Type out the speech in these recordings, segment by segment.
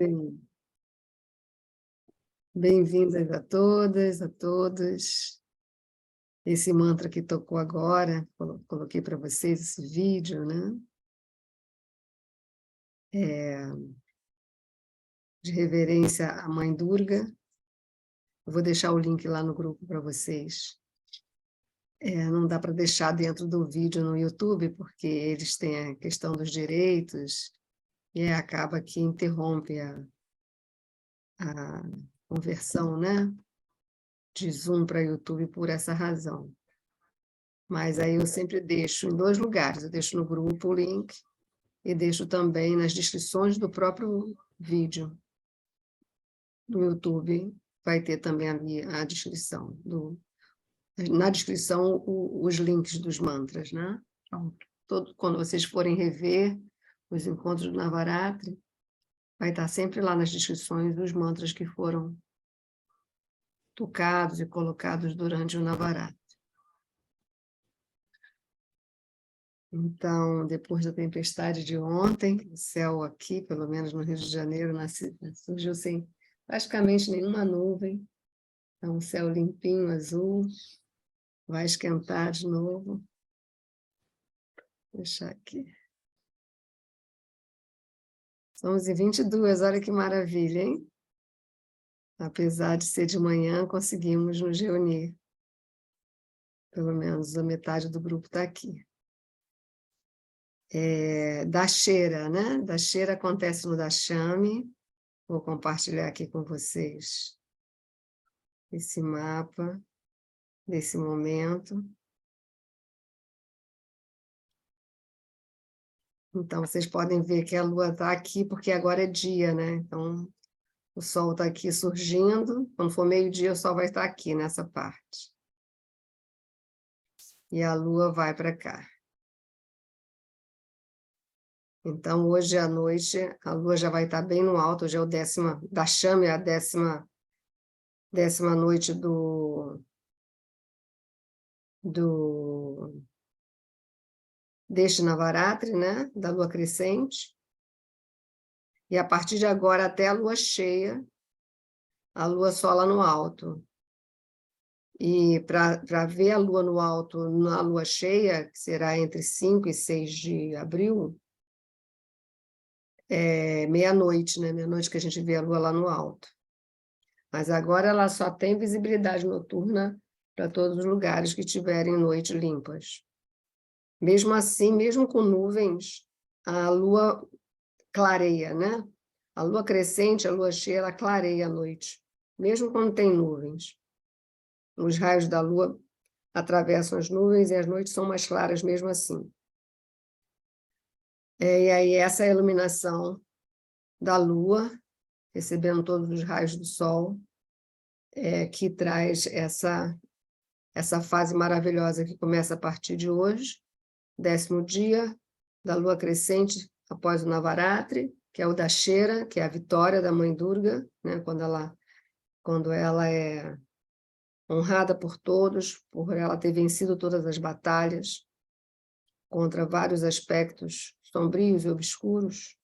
Sim. Bem-vindas a todas, a todos. Esse mantra que tocou agora, coloquei para vocês esse vídeo, né? De reverência à Mãe Durga. Eu vou deixar o link lá no grupo para vocês. Não dá para deixar dentro do vídeo no YouTube, porque eles têm a questão dos direitos, e acaba que interrompe a conversão, né? De Zoom para YouTube por essa razão. Mas aí eu sempre deixo em 2 lugares, eu deixo no grupo o link e deixo também nas descrições do próprio vídeo do YouTube, vai ter também a descrição, na descrição os links dos mantras, né? Então, quando vocês forem rever os encontros do Navaratri, vai estar sempre lá nas descrições dos mantras que foram tocados e colocados durante o Navaratri. Então, depois da tempestade de ontem, o céu aqui, pelo menos no Rio de Janeiro, surgiu sem praticamente nenhuma nuvem. É um céu limpinho, azul. Vai esquentar de novo. Vou deixar aqui. São 11h22, olha que maravilha, hein? Apesar de ser de manhã, conseguimos nos reunir. Pelo menos a metade do grupo está aqui. Dashera, né? Dashera acontece no Dashami. Vou compartilhar aqui com vocês esse mapa desse momento. Então, vocês podem ver que a Lua está aqui, porque agora é dia, né? Então, o Sol está aqui surgindo. Quando for meio-dia, o Sol vai estar aqui, nessa parte. E a Lua vai para cá. Então, hoje à noite, a Lua já vai estar bem no alto. Hoje é o Dashami, a décima noite deste Navaratri, né? Da Lua crescente. E a partir de agora até a Lua cheia, a Lua só lá no alto. E para ver a Lua no alto, na Lua cheia, que será entre 5 e 6 de abril, é meia-noite, né? Meia-noite que a gente vê a Lua lá no alto. Mas agora ela só tem visibilidade noturna para todos os lugares que tiverem noites limpas. Mesmo assim, mesmo com nuvens, a Lua clareia, né? A Lua crescente, a Lua cheia, ela clareia à noite, mesmo quando tem nuvens. Os raios da Lua atravessam as nuvens e as noites são mais claras mesmo assim. E aí essa é a iluminação da Lua, recebendo todos os raios do Sol, que traz essa fase maravilhosa que começa a partir de hoje, 10º dia da Lua crescente após o Navaratri, que é o Dashera, que é a vitória da Mãe Durga, né? Quando ela é honrada por todos, por ela ter vencido todas as batalhas contra vários aspectos sombrios e obscuros,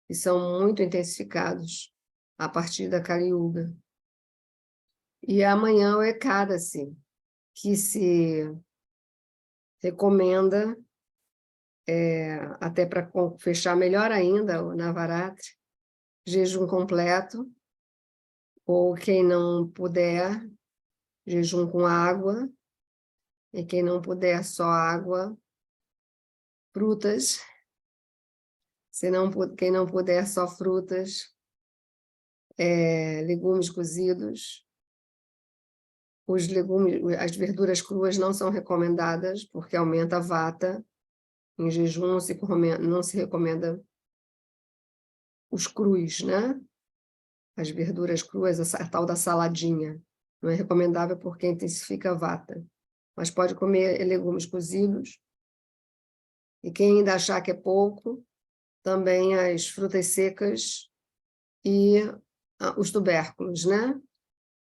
que são muito intensificados a partir da Kali Yuga. E amanhã o Ekadasi, que se recomenda, até para fechar melhor ainda o Navaratri, jejum completo, ou quem não puder, jejum com água, e quem não puder, só água, frutas, quem não puder, só frutas, legumes cozidos. Os legumes, as verduras cruas não são recomendadas, porque aumenta a vata. Em jejum não se recomenda os crus, né? As verduras cruas, a tal da saladinha. Não é recomendável porque intensifica a vata. Mas pode comer legumes cozidos. E quem ainda achar que é pouco, também as frutas secas e os tubérculos, né?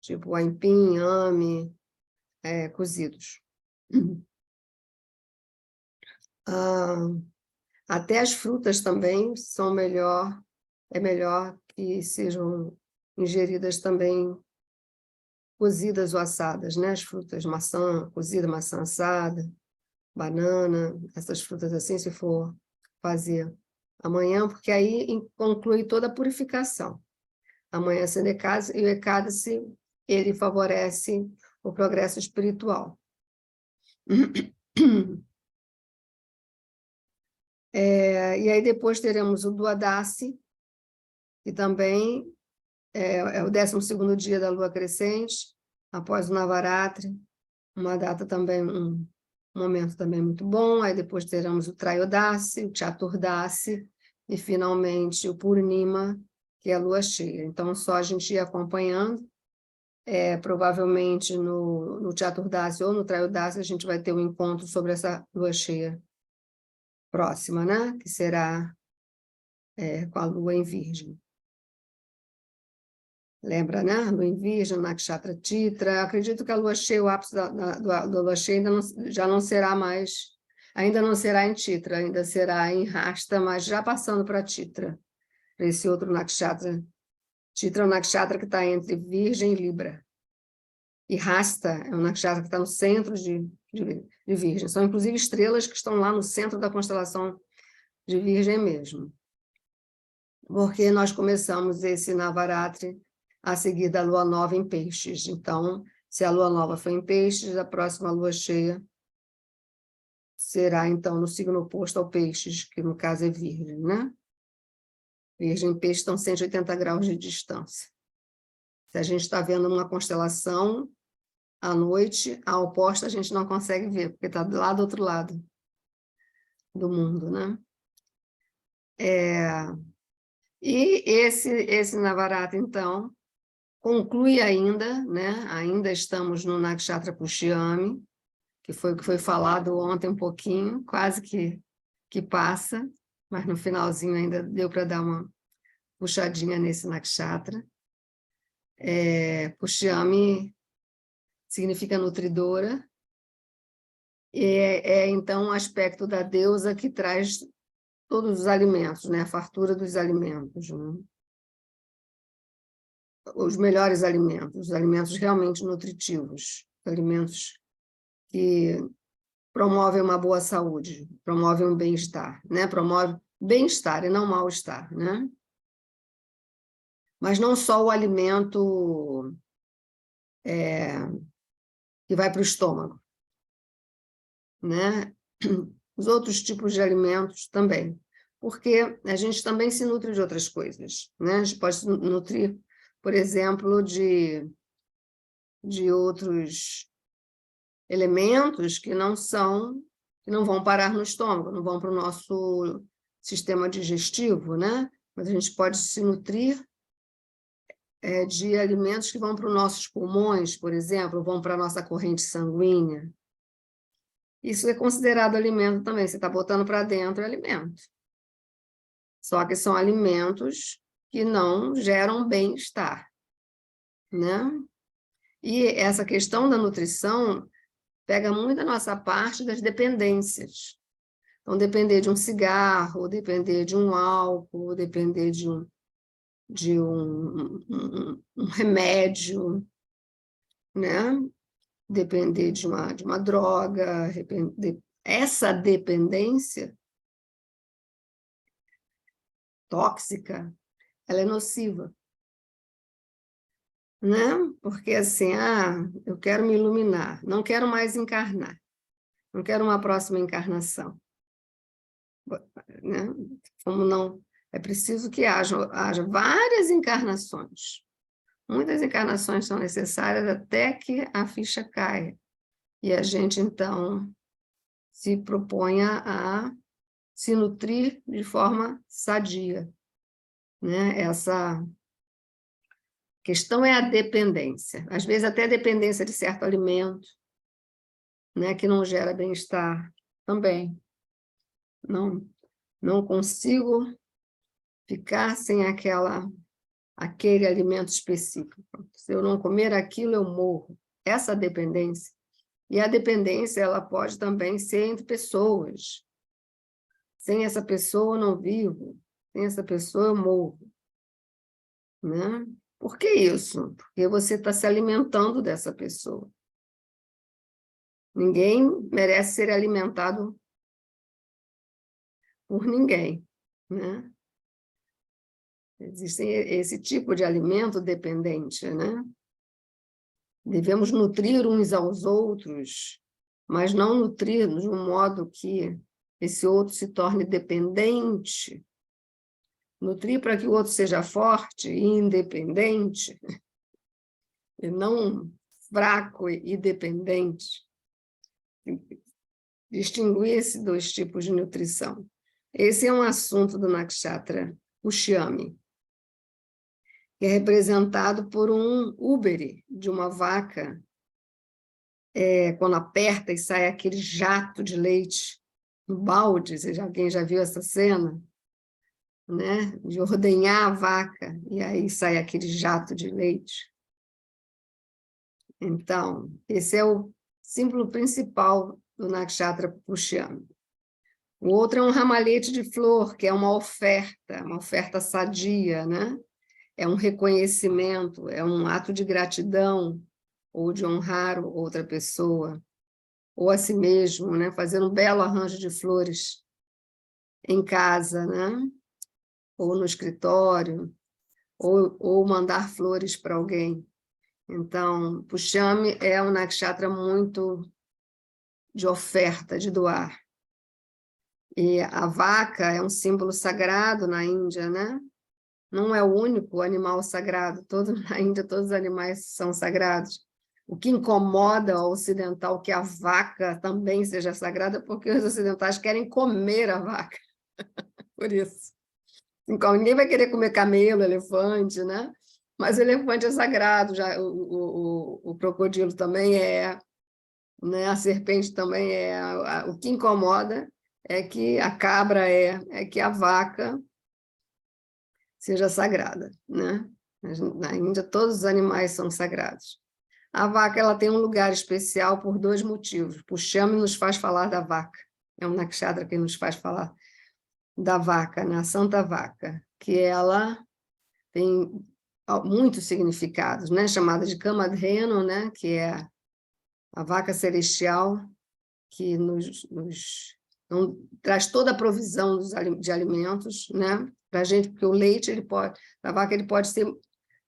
Tipo aipim, inhame, cozidos. Até as frutas também são melhor é melhor que sejam ingeridas também cozidas ou assadas, né? As frutas, maçã cozida, maçã assada, banana, essas frutas assim, se for fazer amanhã, porque aí conclui toda a purificação. Amanhã sendo Ecádice, e o Ecádice, ele favorece o progresso espiritual. E aí depois teremos o Duodasi, que também é o 12º dia da lua crescente, após o Navaratri, uma data também, um momento também muito bom. Aí depois teremos o Trayodasi, o Chaturdasi e finalmente o Purnima, que é a lua cheia. Então, só a gente ir acompanhando. Provavelmente no Chaturdasi ou no Trayodasi a gente vai ter um encontro sobre essa lua cheia próxima, né? Que será com a lua em Virgem. Lembra, né? Lua em Virgem, Nakshatra Titra. Acredito que a lua cheia, o ápice da lua cheia já não será mais, ainda não será em Titra, ainda será em Hasta, mas já passando para Titra, para esse outro Nakshatra. Titra é um Nakshatra que está entre Virgem e Libra. E Hasta é um Nakshatra que está no centro de Virgem. São, inclusive, estrelas que estão lá no centro da constelação de Virgem mesmo. Porque nós começamos esse Navaratri a seguir da lua nova em Peixes. Então, se a lua nova foi em Peixes, a próxima lua cheia será, então, no signo oposto ao Peixes, que no caso é Virgem, né? Virgem e Peixes estão 180 graus de distância. Se a gente está vendo uma constelação à noite, a oposta a gente não consegue ver, porque está lá do outro lado do mundo, né? E esse Navaratri, então, conclui ainda, né? Ainda estamos no Nakshatra Pushyami, que foi o que foi falado ontem um pouquinho, quase que passa, mas no finalzinho ainda deu para dar uma puxadinha nesse Nakshatra. Pushyami significa nutridora, então um aspecto da deusa que traz todos os alimentos, né? A fartura dos alimentos, né? Os melhores alimentos, os alimentos realmente nutritivos, alimentos que promovem uma boa saúde, promovem um bem-estar, né? Promove bem-estar e não mal-estar, né? Mas não só o alimento que vai para o estômago, né? Os outros tipos de alimentos também, porque a gente também se nutre de outras coisas, né? A gente pode se nutrir, por exemplo, de outros elementos que não vão parar no estômago, não vão para o nosso sistema digestivo, né? Mas a gente pode se nutrir de alimentos que vão para os nossos pulmões, por exemplo, vão para a nossa corrente sanguínea. Isso é considerado alimento também, você está botando para dentro alimento. Só que são alimentos que não geram bem-estar, né? E essa questão da nutrição pega muito a nossa parte das dependências. Então, depender de um cigarro, depender de um álcool, depender de um remédio, né? Depender de uma droga. Essa dependência tóxica, ela é nociva, né? Porque assim, eu quero me iluminar, não quero mais encarnar, não quero uma próxima encarnação, né? Como não, é preciso que haja várias encarnações. Muitas encarnações são necessárias até que a ficha caia. E a gente, então, se proponha a se nutrir de forma sadia, né? Essa questão é a dependência. Às vezes até a dependência de certo alimento, né? Que não gera bem-estar também. Não consigo ficar sem aquele alimento específico. Se eu não comer aquilo, eu morro. Essa dependência. E a dependência, ela pode também ser entre pessoas. Sem essa pessoa, eu não vivo. Sem essa pessoa, eu morro. né? Por que isso? Porque você está se alimentando dessa pessoa. Ninguém merece ser alimentado por ninguém, né? Existe esse tipo de alimento dependente, né? Devemos nutrir uns aos outros, mas não nutrir de um modo que esse outro se torne dependente. Nutrir para que o outro seja forte e independente, e não fraco e dependente. Distinguir esses dois tipos de nutrição. Esse é um assunto do Nakshatra Pushyami, que é representado por um úbere de uma vaca, quando aperta e sai aquele jato de leite no balde. Alguém já viu essa cena? Né? De ordenhar a vaca, e aí sai aquele jato de leite. Então, esse é o símbolo principal do Nakshatra Pushyami. O outro é um ramalhete de flor, que é uma oferta sadia, né? É um reconhecimento, é um ato de gratidão, ou de honrar outra pessoa, ou a si mesmo, né? Fazer um belo arranjo de flores em casa, né? Ou no escritório, ou mandar flores para alguém. Então, Pushyami é um nakshatra muito de oferta, de doar. E a vaca é um símbolo sagrado na Índia, né? Não é o único animal sagrado. Na Índia, todos os animais são sagrados. O que incomoda ao ocidental que a vaca também seja sagrada, porque os ocidentais querem comer a vaca. Por isso. Então, ninguém vai querer comer camelo, elefante, né? Mas o elefante é sagrado, já, o crocodilo também é, né? A serpente também é. O que incomoda é que a cabra é que a vaca seja sagrada, né? Na Índia, todos os animais são sagrados. A vaca ela tem um lugar especial por dois motivos. Pushyami nos faz falar da vaca. É um nakshatra que nos faz falar da vaca, né? A Santa Vaca, que ela tem muitos significados, né? Chamada de Kamadhenu, né? Que é a vaca celestial, que traz toda a provisão de alimentos, né? Para a gente, porque o leite, a vaca ele pode ser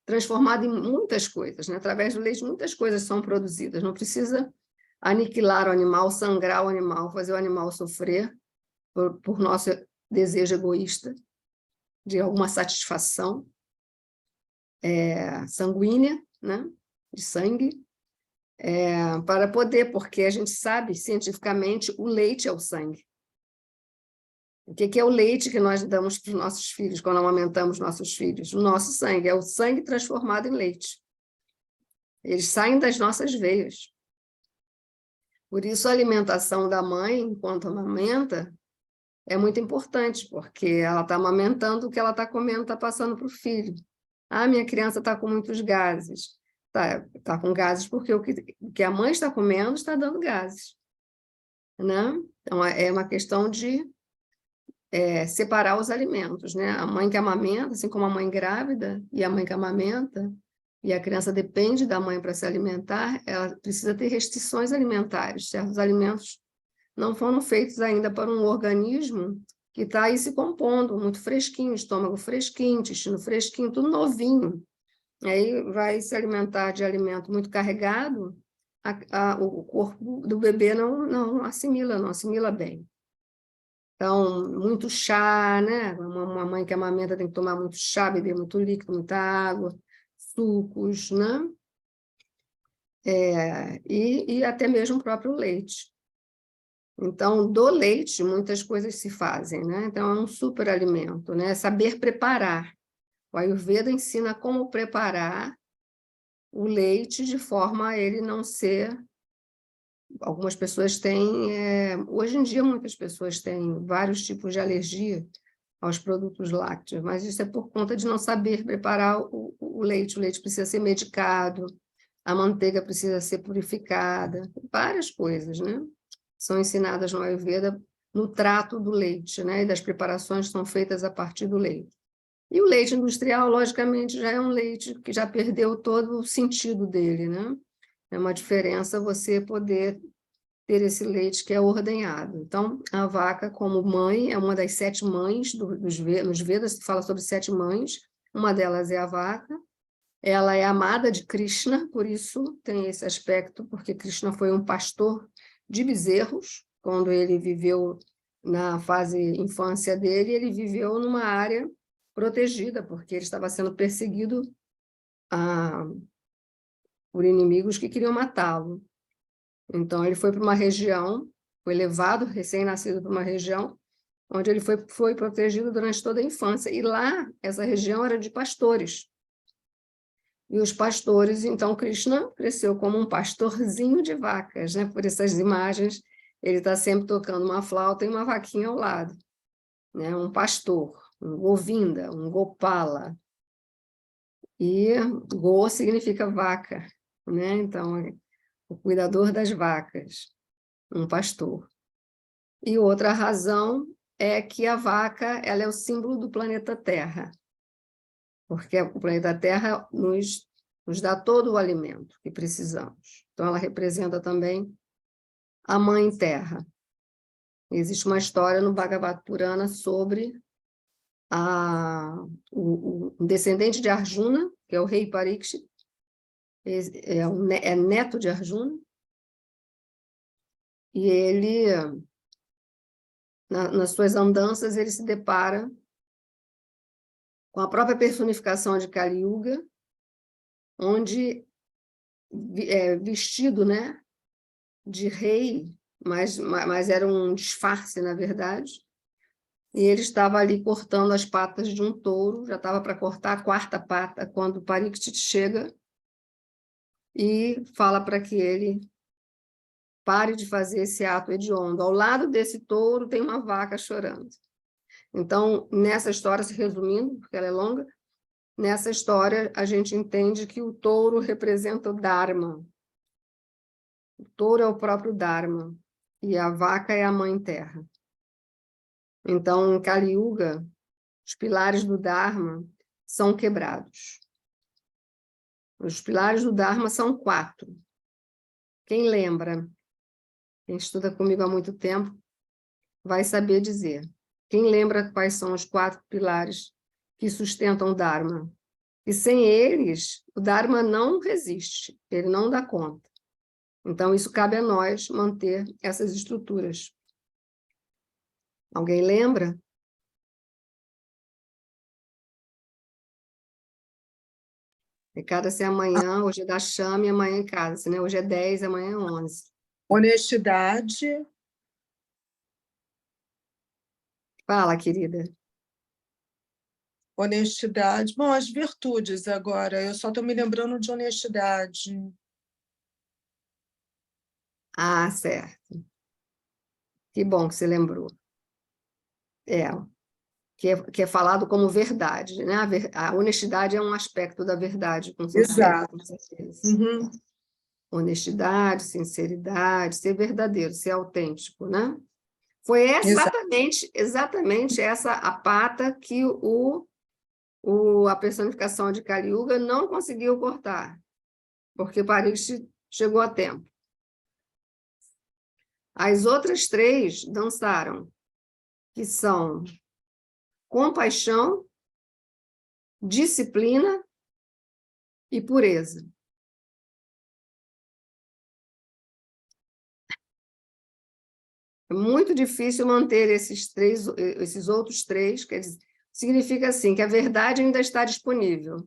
transformado em muitas coisas, né? Através do leite, muitas coisas são produzidas. Não precisa aniquilar o animal, sangrar o animal, fazer o animal sofrer por nosso desejo egoísta de alguma satisfação sanguínea, né? De sangue, para poder, porque a gente sabe cientificamente o leite é o sangue. O que é o leite que nós damos para os nossos filhos quando amamentamos nossos filhos? O nosso sangue, é o sangue transformado em leite. Eles saem das nossas veias. Por isso, a alimentação da mãe, enquanto amamenta, é muito importante, porque ela está amamentando, o que ela está comendo está passando para o filho. Ah, minha criança está com muitos gases. Tá com gases porque o que a mãe está comendo está dando gases, né? Então, é uma questão de separar os alimentos, né? A mãe que amamenta, assim como a mãe grávida e a mãe que amamenta, e a criança depende da mãe para se alimentar, ela precisa ter restrições alimentares. Certos alimentos não foram feitos ainda para um organismo que está aí se compondo, muito fresquinho, estômago fresquinho, intestino fresquinho, tudo novinho. Aí vai se alimentar de alimento muito carregado, o corpo do bebê não assimila bem. Então, muito chá, né? Uma mãe que amamenta tem que tomar muito chá, beber muito líquido, muita água, sucos, né? E até mesmo o próprio leite. Então, do leite, muitas coisas se fazem, né? Então, é um superalimento, né? Saber preparar. O Ayurveda ensina como preparar o leite de forma a ele não ser... Algumas pessoas têm... Hoje em dia, muitas pessoas têm vários tipos de alergia aos produtos lácteos, mas isso é por conta de não saber preparar o leite. O leite precisa ser medicado, a manteiga precisa ser purificada, várias coisas, né? São ensinadas no Ayurveda no trato do leite, né? E das preparações que são feitas a partir do leite. E o leite industrial, logicamente, já é um leite que já perdeu todo o sentido dele, né? É uma diferença você poder ter esse leite que é ordenhado. Então, a vaca, como mãe, é uma das 7 mães nos Vedas, se fala sobre 7 mães, uma delas é a vaca. Ela é amada de Krishna, por isso tem esse aspecto, porque Krishna foi um pastor de bezerros, quando ele viveu na fase infância dele, ele viveu numa área protegida, porque ele estava sendo perseguido por inimigos que queriam matá-lo. Então, ele foi para uma região, foi levado, recém-nascido, para uma região onde ele foi protegido durante toda a infância. E lá, essa região era de pastores. E os pastores, então, Krishna cresceu como um pastorzinho de vacas, né? Por essas imagens, ele está sempre tocando uma flauta e uma vaquinha ao lado, né? Um pastor, um govinda, um gopala. E go significa vaca, né? Então, o cuidador das vacas, um pastor. E outra razão é que a vaca ela é o símbolo do planeta Terra, porque o planeta Terra nos dá todo o alimento que precisamos. Então, ela representa também a Mãe Terra. Existe uma história no Bhagavad Purana sobre o descendente de Arjuna, que é o rei Parikshit, é neto de Arjuna, e ele, nas suas andanças, ele se depara com a própria personificação de Kali Yuga, onde vestido, né, de rei, mas era um disfarce, na verdade, e ele estava ali cortando as patas de um touro, já estava para cortar a 4ª pata, quando Parikshit chega e fala para que ele pare de fazer esse ato hediondo. Ao lado desse touro tem uma vaca chorando. Então, nessa história, se resumindo, porque ela é longa, nessa história a gente entende que o touro representa o Dharma. O touro é o próprio Dharma e a vaca é a Mãe Terra. Então, em Kali Yuga, os pilares do Dharma são quebrados. Os pilares do Dharma são 4. Quem lembra, quem estuda comigo há muito tempo, vai saber dizer. Quem lembra quais são os 4 pilares que sustentam o Dharma? E sem eles, o Dharma não resiste, ele não dá conta. Então, isso cabe a nós manter essas estruturas. Alguém lembra? Recada-se amanhã, hoje é da chama e amanhã em casa, né? Hoje é 10, amanhã é 11. Honestidade. Fala, querida. Honestidade. Bom, as virtudes agora. Eu só estou me lembrando de honestidade. Ah, certo. Que bom que você lembrou. Que é falado como verdade, né? A honestidade é um aspecto da verdade, com certeza. Exato. Com certeza. Uhum. Honestidade, sinceridade, ser verdadeiro, ser autêntico, né? Foi Exato. exatamente essa a pata que a personificação de Kali Yuga não conseguiu cortar, porque Parikshit chegou a tempo. As outras 3 dançaram, que são compaixão, disciplina e pureza. É muito difícil manter esses outros 3, quer dizer, significa assim, que a verdade ainda está disponível.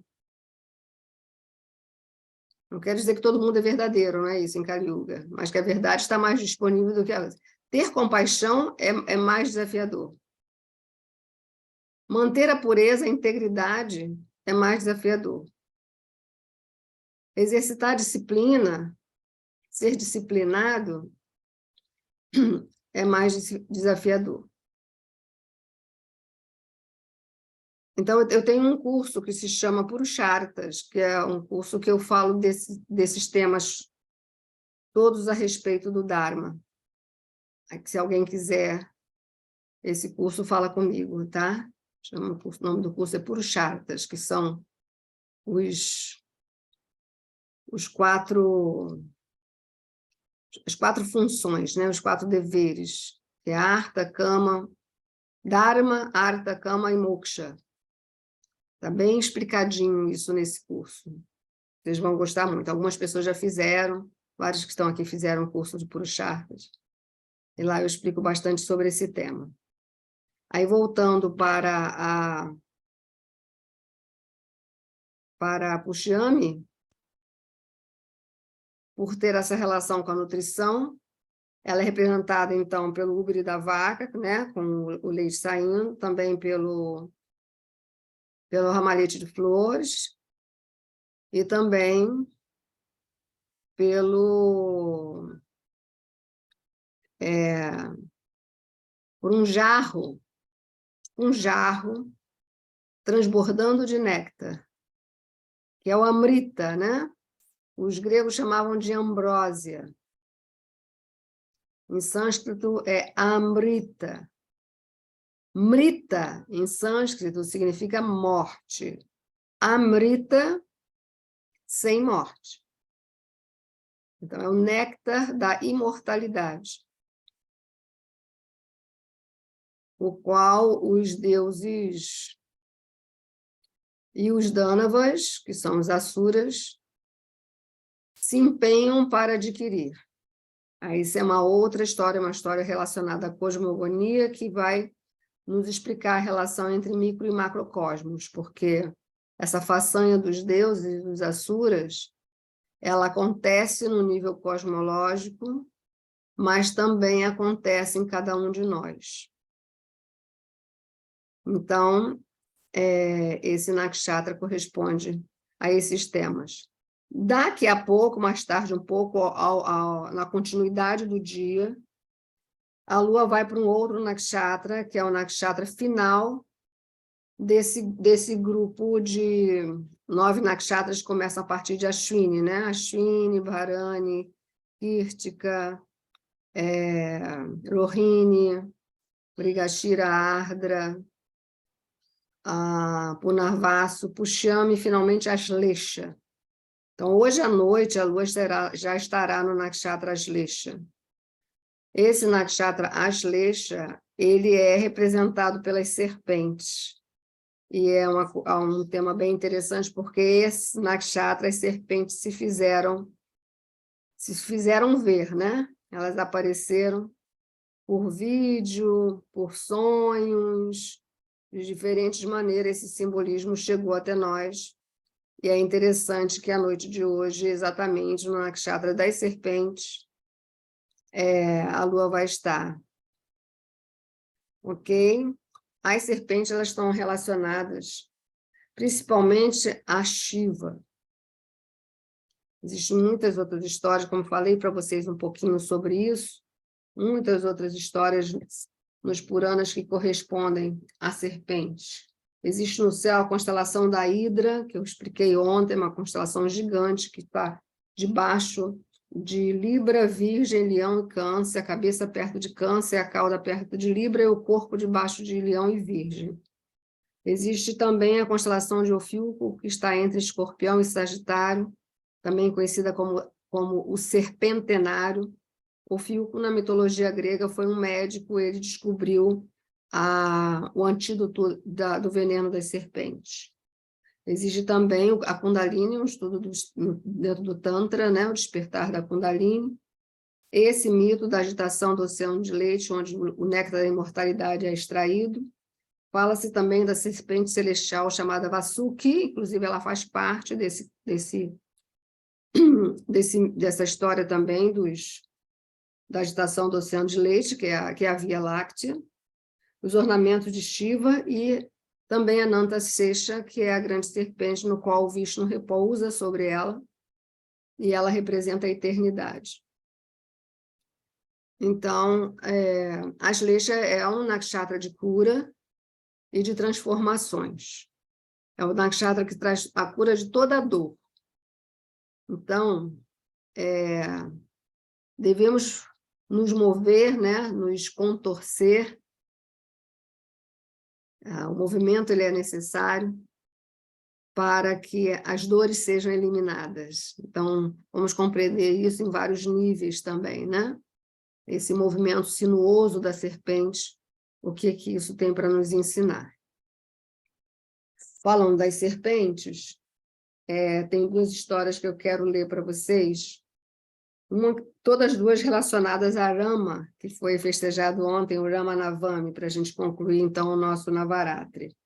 Não quer dizer que todo mundo é verdadeiro, não é isso, em Kali Yuga, mas que a verdade está mais disponível do que a... Ter compaixão é mais desafiador. Manter a pureza, a integridade, é mais desafiador. Exercitar a disciplina, ser disciplinado, é mais desafiador. Então, eu tenho um curso que se chama Purusharthas, que é um curso que eu falo desses temas todos a respeito do Dharma. Se alguém quiser esse curso, fala comigo, tá? O nome do curso é Purusharthas, que são as 4 funções, né? Os 4 deveres, que é Artha, Kama, Dharma, Artha, Kama e Moksha. Está bem explicadinho isso nesse curso. Vocês vão gostar muito. Algumas pessoas já fizeram, vários que estão aqui fizeram o curso de Purusharthas. E lá eu explico bastante sobre esse tema. Aí, voltando para a Pushyami, por ter essa relação com a nutrição, ela é representada, então, pelo úbere da vaca, né, com o leite saindo, também pelo ramalhete de flores, e também por um jarro transbordando de néctar, que é o Amrita, né? Os gregos chamavam de ambrósia. Em sânscrito é Amrita. Mrita, em sânscrito, significa morte. Amrita, sem morte. Então, é o néctar da imortalidade, o qual os deuses e os dânavas, que são os asuras, se empenham para adquirir. Aí, isso é uma outra história, uma história relacionada à cosmogonia, que vai nos explicar a relação entre micro e macrocosmos, porque essa façanha dos deuses e dos asuras, ela acontece no nível cosmológico, mas também acontece em cada um de nós. Então, esse nakshatra corresponde a esses temas. Daqui a pouco, mais tarde, um pouco, na continuidade do dia, a Lua vai para um outro nakshatra, que é o nakshatra final desse grupo de 9 nakshatras que começam a partir de Ashwini, né? Ashwini, Bharani, Kirtika, Rohini, Mrigashira, Ardra, Punarvasu, Pushyami e, finalmente, Ashlesha. Então, hoje à noite, a Lua já estará no nakshatra Ashlesha. Esse nakshatra Ashlesha, ele é representado pelas serpentes. E é um tema bem interessante, porque esse nakshatra, as serpentes se fizeram ver, né? Elas apareceram por vídeo, por sonhos, de diferentes maneiras. Esse simbolismo chegou até nós. E é interessante que a noite de hoje, exatamente no nakshatra das serpentes, a Lua vai estar. Ok? As serpentes, elas estão relacionadas principalmente a Shiva. Existem muitas outras histórias, como falei para vocês um pouquinho sobre isso, muitas outras histórias nos Puranas que correspondem a serpentes. Existe no céu a constelação da Hidra, que eu expliquei ontem, uma constelação gigante que está debaixo de Libra, Virgem, Leão e Câncer, a cabeça perto de Câncer, a cauda perto de Libra e o corpo debaixo de Leão e Virgem. Existe também a constelação de Ofiuco, que está entre Escorpião e Sagitário, também conhecida como o Serpentenário. Ofiuco, na mitologia grega, foi um médico, ele descobriu o antídoto do veneno das serpentes. Existe também a Kundalini, um estudo dentro do Tantra, né, o despertar da Kundalini. Esse mito da agitação do oceano de leite, onde o néctar da imortalidade é extraído. Fala-se também da serpente celestial chamada Vasuki, inclusive ela faz parte dessa história também da agitação do oceano de leite, que é a Via Láctea, os ornamentos de Shiva e também a Nanta Sesha, que é a grande serpente no qual o Vishnu repousa sobre ela, e ela representa a eternidade. Então, Ashlesha é um nakshatra de cura e de transformações. É o nakshatra que traz a cura de toda a dor. Então, devemos nos mover, né, nos contorcer O movimento ele é necessário para que as dores sejam eliminadas. Então, vamos compreender isso em vários níveis também, né? Esse movimento sinuoso da serpente, o que isso tem para nos ensinar. Falando das serpentes, tem duas histórias que eu quero ler para vocês. Todas duas relacionadas a Rama, que foi festejado ontem, o Rama Navami, para a gente concluir, então, o nosso Navaratri.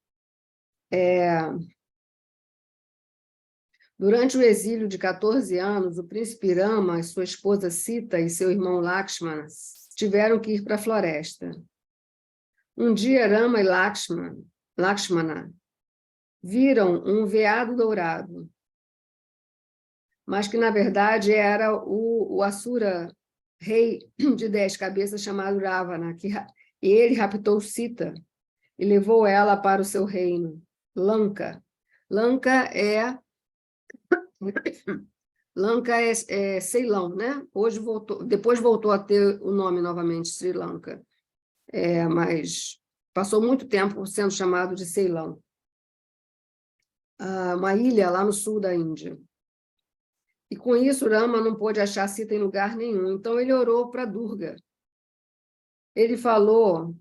Durante o exílio de 14 anos, o príncipe Rama, sua esposa Sita e seu irmão Lakshmana tiveram que ir para a floresta. Um dia, Rama e Lakshmana viram um veado dourado, mas que, na verdade, era o Asura, rei de 10 cabeças, chamado Ravana, e ele raptou Sita e levou ela para o seu reino, Lanka. Lanka é Ceilão, né? Depois voltou a ter o nome novamente, Sri Lanka, mas passou muito tempo sendo chamado de Ceilão. Uma ilha lá no sul da Índia. E com isso, Rama não pôde achar Sita em lugar nenhum, então ele orou para Durga. Ele falou,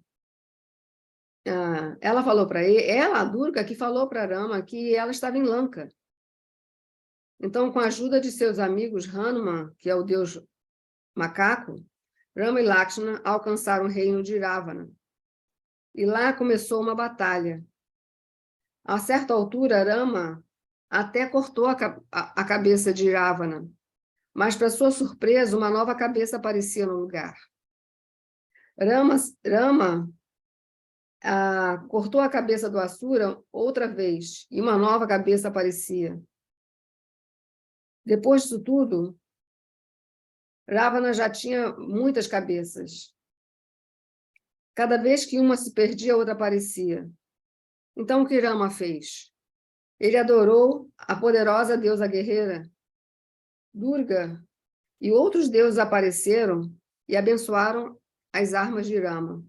ela falou para ele, a Durga, que falou para Rama que ela estava em Lanka. Então, com a ajuda de seus amigos Hanuman, que é o deus macaco, Rama e Lakshmana alcançaram o reino de Ravana. E lá começou uma batalha. A certa altura, Rama até cortou a cabeça de Ravana, mas, para sua surpresa, uma nova cabeça aparecia no lugar. Rama cortou a cabeça do Asura outra vez, e uma nova cabeça aparecia. Depois disso tudo, Ravana já tinha muitas cabeças. Cada vez que uma se perdia, outra aparecia. Então, o que Rama fez? Ele adorou a poderosa deusa guerreira, Durga, e outros deuses apareceram e abençoaram as armas de Rama.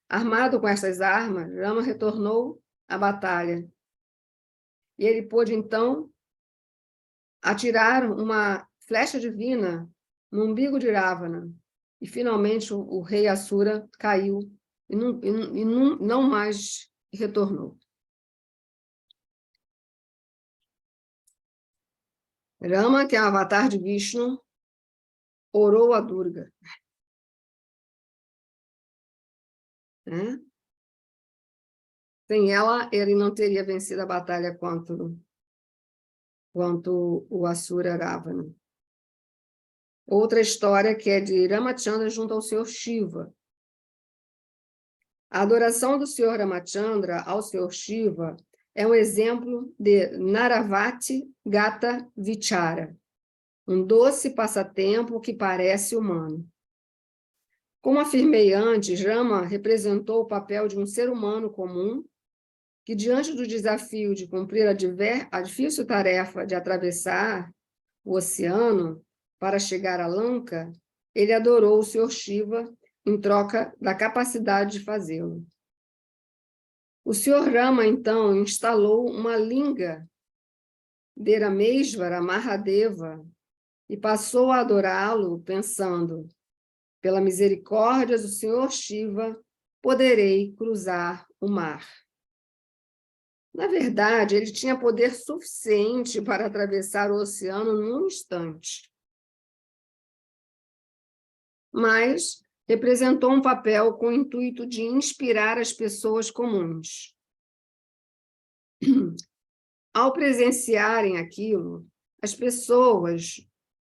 Armado com essas armas, Rama retornou à batalha. E ele pôde, então, atirar uma flecha divina no umbigo de Ravana. E, finalmente, o rei Asura caiu e não mais retornou. Rama, que é o avatar de Vishnu, orou a Durga. Sem ela, ele não teria vencido a batalha contra o Asura Ravana. Outra história que é de Ramachandra junto ao Senhor Shiva. A adoração do Senhor Ramachandra ao Senhor Shiva é um exemplo de Naravati Gata Vichara, um doce passatempo que parece humano. Como afirmei antes, Rama representou o papel de um ser humano comum que, diante do desafio de cumprir a difícil tarefa de atravessar o oceano para chegar a Lanka, ele adorou o Senhor Shiva em troca da capacidade de fazê-lo. O Senhor Rama, então, instalou uma linga de Rameshvara Mahadeva e passou a adorá-lo pensando: pela misericórdia do Senhor Shiva, poderei cruzar o mar. Na verdade, ele tinha poder suficiente para atravessar o oceano num instante. Mas representou um papel com o intuito de inspirar as pessoas comuns. Ao presenciarem aquilo, as pessoas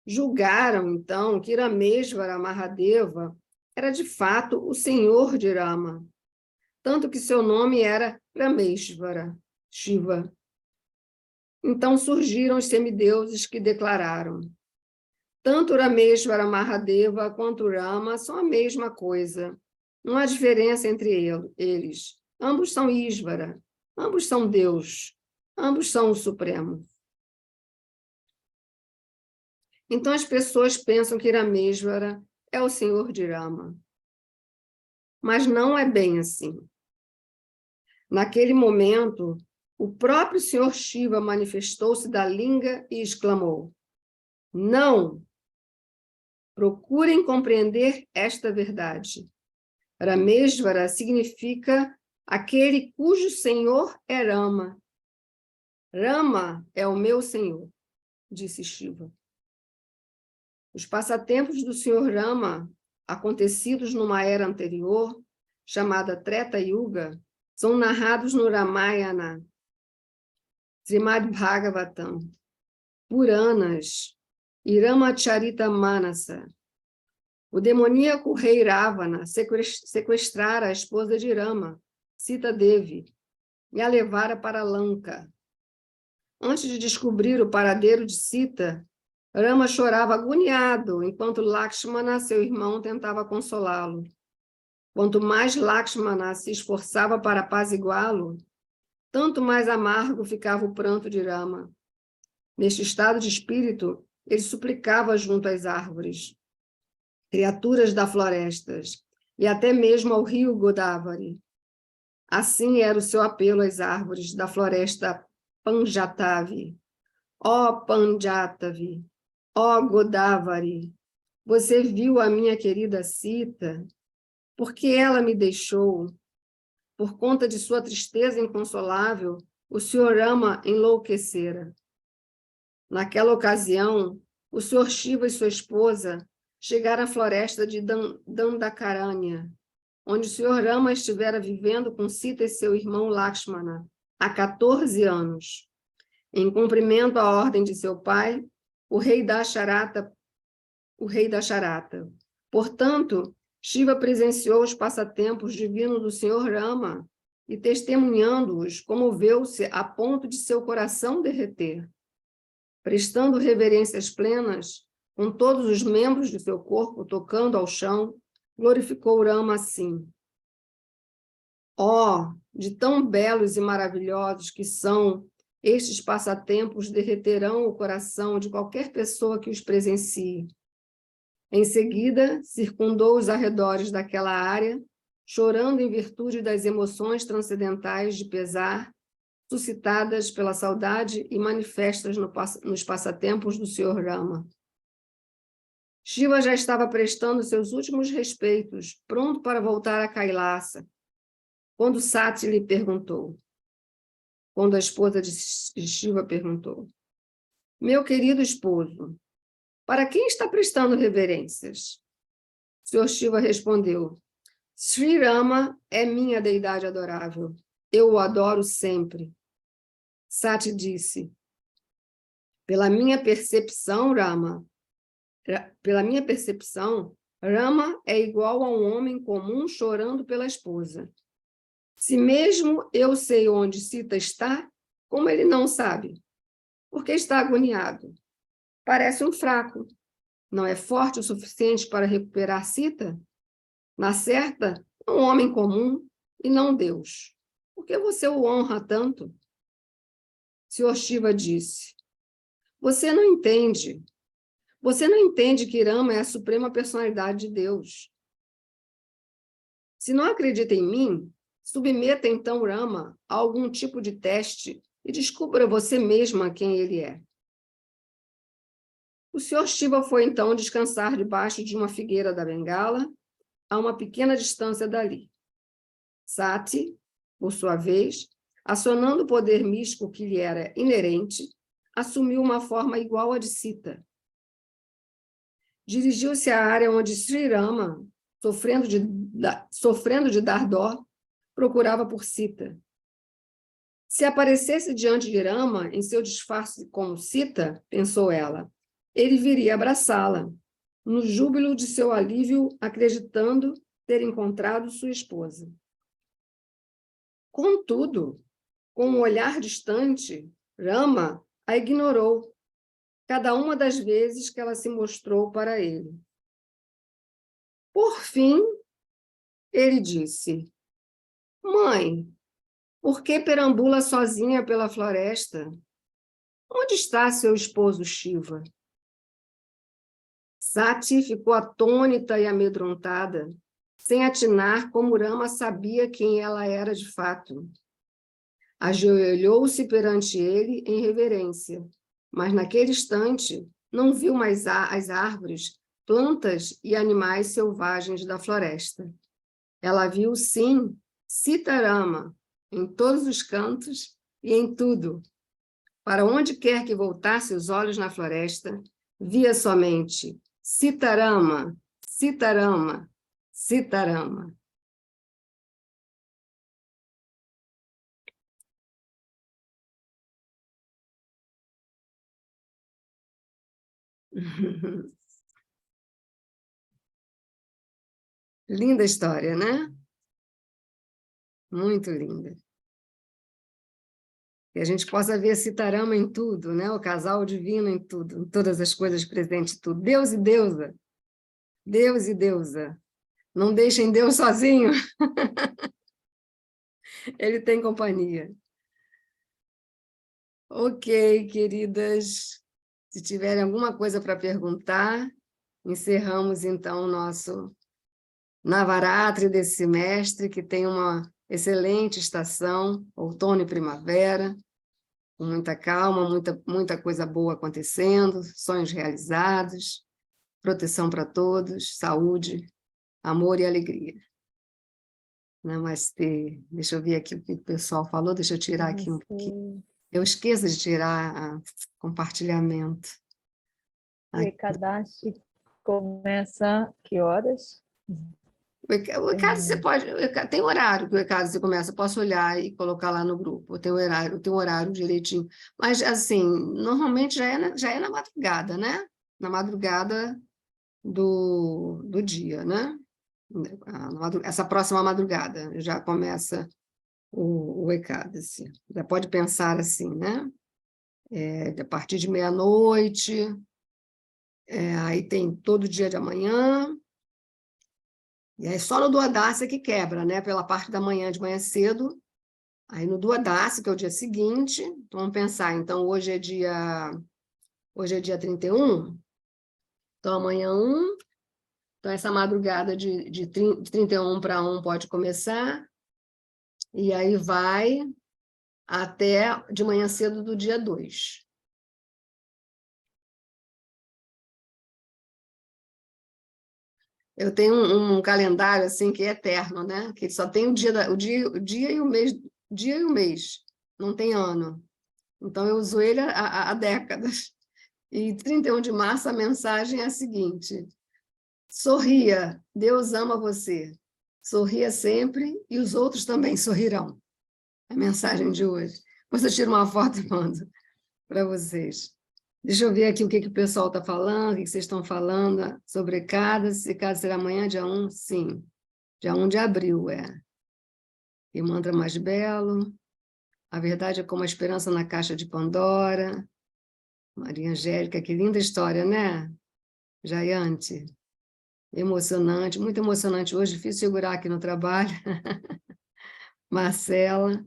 julgaram, então, que Rameshvara Mahadeva era, de fato, o senhor de Rama, tanto que seu nome era Rameshvara Shiva. Então surgiram os semideuses que declararam: tanto Rameshvara Mahadeva quanto Rama são a mesma coisa. Não há diferença entre eles. Ambos são Ísvara, ambos são Deus, ambos são o Supremo. Então as pessoas pensam que Rameshvara é o senhor de Rama. Mas não é bem assim. Naquele momento, o próprio Senhor Shiva manifestou-se da linga e exclamou: não! Procurem compreender esta verdade. Ramesvara significa aquele cujo senhor é Rama. Rama é o meu senhor, disse Shiva. Os passatempos do senhor Rama, acontecidos numa era anterior, chamada Treta Yuga, são narrados no Ramayana, Srimad Bhagavatam, Puranas e Ramacharita-manasa. O demoníaco rei Ravana sequestrara a esposa de Rama, Sita Devi, e a levara para Lanka. Antes de descobrir o paradeiro de Sita, Rama chorava agoniado, enquanto Lakshmana, seu irmão, tentava consolá-lo. Quanto mais Lakshmana se esforçava para apaziguá-lo, tanto mais amargo ficava o pranto de Rama. Neste estado de espírito, ele suplicava junto às árvores, criaturas da florestas, e até mesmo ao rio Godavari. Assim era o seu apelo às árvores da floresta Panjatavi. Ó Panjatavi, ó Godavari, você viu a minha querida Sita? Porque ela me deixou? Por conta de sua tristeza inconsolável, o Sr. Rama enlouquecera. Naquela ocasião, o Sr. Shiva e sua esposa chegaram à floresta de Dandakaranya, onde o Sr. Rama estivera vivendo com Sita e seu irmão Lakshmana há 14 anos. Em cumprimento à ordem de seu pai, o rei Dasharata. Portanto, Shiva presenciou os passatempos divinos do Sr. Rama e, testemunhando-os, comoveu-se a ponto de seu coração derreter. Prestando reverências plenas, com todos os membros de seu corpo tocando ao chão, glorificou Rama assim: ó, de tão belos e maravilhosos que são, estes passatempos derreterão o coração de qualquer pessoa que os presencie. Em seguida, circundou os arredores daquela área, chorando em virtude das emoções transcendentais de pesar, suscitadas pela saudade e manifestas nos passatempos do Sr. Rama. Shiva já estava prestando seus últimos respeitos, pronto para voltar a Kailasa, quando Sati lhe perguntou. Quando a esposa de Shiva perguntou: meu querido esposo, para quem está prestando reverências? O Sr. Shiva respondeu: Sri Rama é minha deidade adorável. Eu o adoro sempre. Sati disse: pela minha percepção, Rama é igual a um homem comum chorando pela esposa. Se mesmo eu sei onde Sita está, como ele não sabe? Porque está agoniado. Parece um fraco. Não é forte o suficiente para recuperar Sita? Na certa, um homem comum e não Deus. Por que você o honra tanto? Sr. Shiva disse: você não entende. Você não entende que Rama é a suprema personalidade de Deus. Se não acredita em mim, submeta então Rama a algum tipo de teste e descubra você mesma quem ele é. O Sr. Shiva foi então descansar debaixo de uma figueira da Bengala, a uma pequena distância dali. Sati, por sua vez, acionando o poder místico que lhe era inerente, assumiu uma forma igual à de Sita. Dirigiu-se à área onde Sri Rama, sofrendo de dar dó, procurava por Sita. Se aparecesse diante de Rama, em seu disfarce como Sita, pensou ela, ele viria abraçá-la, no júbilo de seu alívio, acreditando ter encontrado sua esposa. Contudo, com um olhar distante, Rama a ignorou, cada uma das vezes que ela se mostrou para ele. Por fim, ele disse: mãe, por que perambula sozinha pela floresta? Onde está seu esposo Shiva? Sati ficou atônita e amedrontada, sem atinar como Rama sabia quem ela era de fato. Ajoelhou-se perante ele em reverência, mas naquele instante não viu mais as árvores, plantas e animais selvagens da floresta. Ela viu, sim, Sitarama, em todos os cantos e em tudo. Para onde quer que voltasse os olhos na floresta, via somente Sitarama, Sitarama, Sitarama. Linda história, né? Muito linda. Que a gente possa ver Sitarama em tudo, né? O casal divino em tudo, em todas as coisas presentes, tudo. Deus e deusa. Deus e deusa. Não deixem Deus sozinho. Ele tem companhia. Ok, queridas. Se tiverem alguma coisa para perguntar, encerramos, então, o nosso Navaratri desse semestre, que tem uma excelente estação, outono e primavera, com muita calma, muita coisa boa acontecendo, sonhos realizados, proteção para todos, saúde, amor e alegria. Namastê. Deixa eu ver aqui o que o pessoal falou, deixa eu tirar aqui um pouquinho. Eu esqueço de tirar compartilhamento. O Ekadashi começa que horas? O Ekadashi você pode, tem horário que o Ekadashi começa, eu posso olhar e colocar lá no grupo, tem horário direitinho. Mas, assim, normalmente já é na madrugada, né? Na madrugada do dia, né? Essa próxima madrugada já começa o Ekadashi. Já pode pensar assim, né? A partir de meia-noite, aí tem todo dia de amanhã, e aí só no Duodasi que quebra, né? Pela parte da manhã, de manhã cedo, aí no Duodasi, que é o dia seguinte, então vamos pensar, então hoje é dia 31, então amanhã 1, então essa madrugada de 31 para 1 pode começar, e aí vai até de manhã cedo do dia 2. Eu tenho um calendário assim que é eterno, né? Que só tem o dia e o mês, não tem ano. Então eu uso ele há décadas. E 31 de março a mensagem é a seguinte: sorria, Deus ama você. Sorria sempre e os outros também sorrirão. A mensagem de hoje. Depois eu tiro uma foto e mando para vocês. Deixa eu ver aqui o que o pessoal está falando, o que vocês estão falando sobre Ekadashi. Ekadashi será amanhã, dia 1? Sim. Dia 1 de abril, E mantra mais belo. A verdade é como a esperança na caixa de Pandora. Maria Angélica, que linda história, né? Jayante. Emocionante, muito emocionante hoje, difícil segurar aqui no trabalho. Marcela.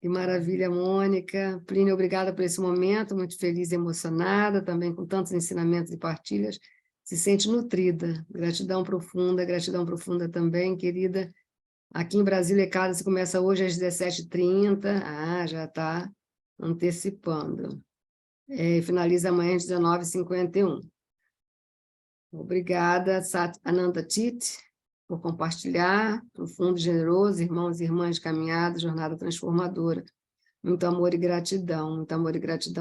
Que maravilha, Mônica. Plínio, obrigada por esse momento, muito feliz e emocionada, também com tantos ensinamentos e partilhas. Se sente nutrida. Gratidão profunda também, querida. Aqui em Brasília, Ekadashi começa hoje às 17h30. Já está antecipando. E finaliza amanhã às 19h51. Obrigada, Sat Ananda Tit, por compartilhar, profundo e generoso, irmãos e irmãs de caminhada, jornada transformadora. Muito amor e gratidão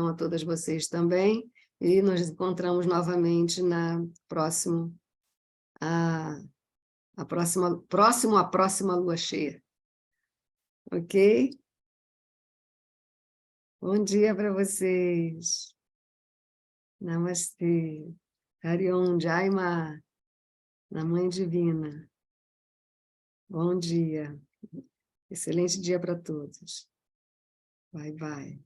a todas vocês também, e nos encontramos novamente na próxima lua cheia. Ok? Bom dia para vocês. Namastê. Hariom Jaima, na Mãe Divina. Bom dia. Excelente dia para todos. Bye, bye.